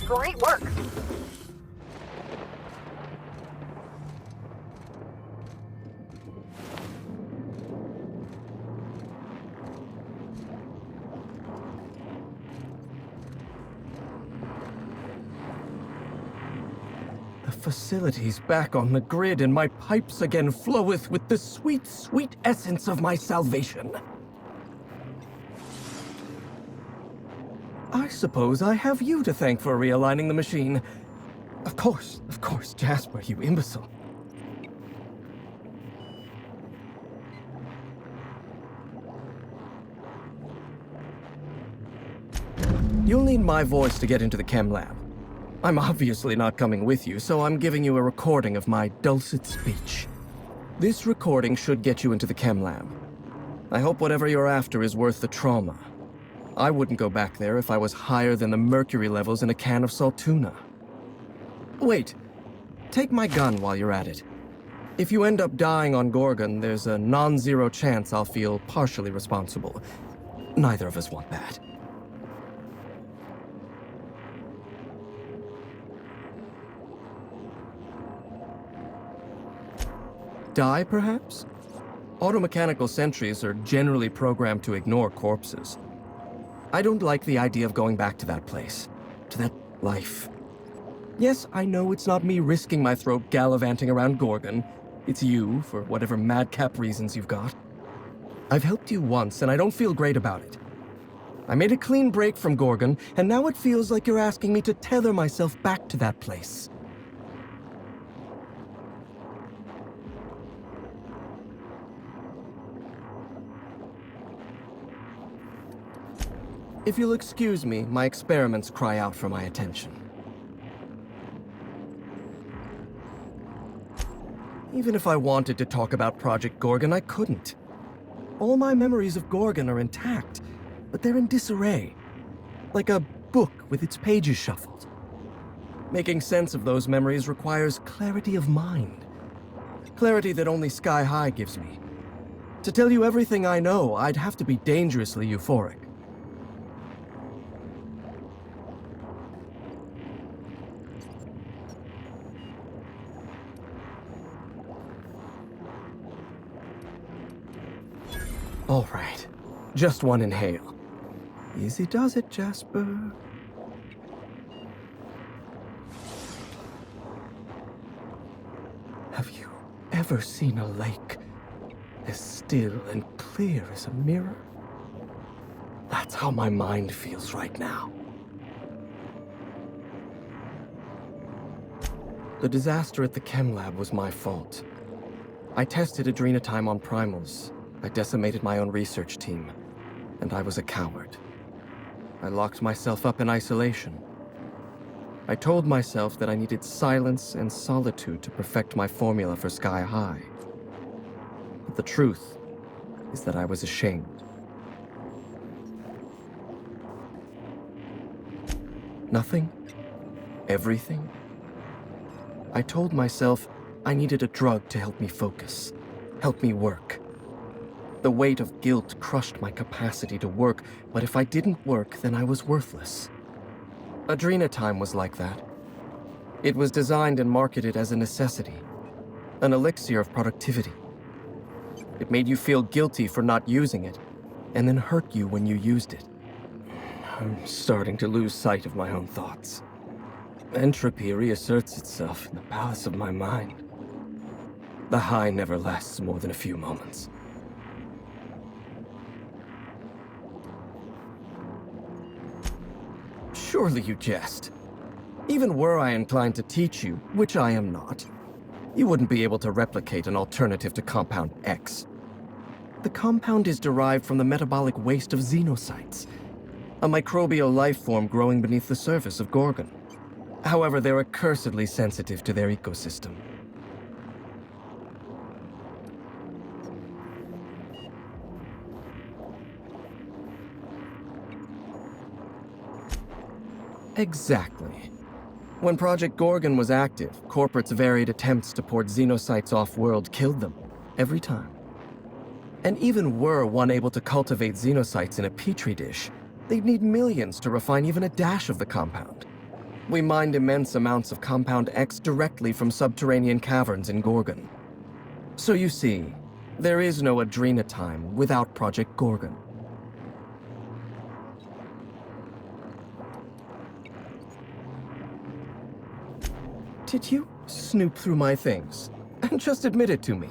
Great work! The facility's back on the grid, and my pipes again floweth with the sweet, sweet essence of my salvation. I suppose I have you to thank for realigning the machine. Of course, Jasper, you imbecile. You'll need my voice to get into the chem lab. I'm obviously not coming with you, so I'm giving you a recording of my dulcet speech. This recording should get you into the chem lab. I hope whatever you're after is worth the trauma. I wouldn't go back there if I was higher than the mercury levels in a can of salt tuna. Wait, take my gun while you're at it. If you end up dying on Gorgon, there's a non-zero chance I'll feel partially responsible. Neither of us want that. Die, perhaps? Automechanical sentries are generally programmed to ignore corpses. I don't like the idea of going back to that place, to that life. Yes, I know it's not me risking my throat gallivanting around Gorgon. It's you, for whatever madcap reasons you've got. I've helped you once, and I don't feel great about it. I made a clean break from Gorgon, and now it feels like you're asking me to tether myself back to that place. If you'll excuse me, my experiments cry out for my attention. Even if I wanted to talk about Project Gorgon, I couldn't. All my memories of Gorgon are intact, but they're in disarray. Like a book with its pages shuffled. Making sense of those memories requires clarity of mind. Clarity that only Sky High gives me. To tell you everything I know, I'd have to be dangerously euphoric. All right, just one inhale. Easy does it, Jasper. Have you ever seen a lake as still and clear as a mirror? That's how my mind feels right now. The disaster at the chem lab was my fault. I tested adrenotime on primals. I decimated my own research team, and I was a coward. I locked myself up in isolation. I told myself that I needed silence and solitude to perfect my formula for Sky High. But the truth is that I was ashamed. Nothing? Everything? I told myself I needed a drug to help me focus, help me work. The weight of guilt crushed my capacity to work, but if I didn't work, then I was worthless. Adrenotime was like that. It was designed and marketed as a necessity, an elixir of productivity. It made you feel guilty for not using it, and then hurt you when you used it. I'm starting to lose sight of my own thoughts. Entropy reasserts itself in the palace of my mind. The high never lasts more than a few moments. Surely you jest. Even were I inclined to teach you, which I am not, you wouldn't be able to replicate an alternative to Compound X. The compound is derived from the metabolic waste of xenocytes, a microbial life form growing beneath the surface of Gorgon. However, they're accursedly sensitive to their ecosystem. Exactly. When Project Gorgon was active, corporates' varied attempts to port xenocytes off-world killed them, every time. And even were one able to cultivate xenocytes in a petri dish, they'd need millions to refine even a dash of the compound. We mined immense amounts of Compound X directly from subterranean caverns in Gorgon. So you see, there is no Adrena time without Project Gorgon. Did you snoop through my things? And just admit it to me.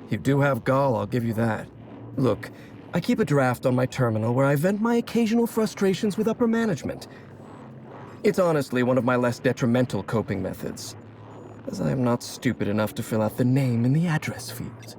You do have gall, I'll give you that. Look, I keep a draft on my terminal where I vent my occasional frustrations with upper management. It's honestly one of my less detrimental coping methods, as I am not stupid enough to fill out the name in the address field.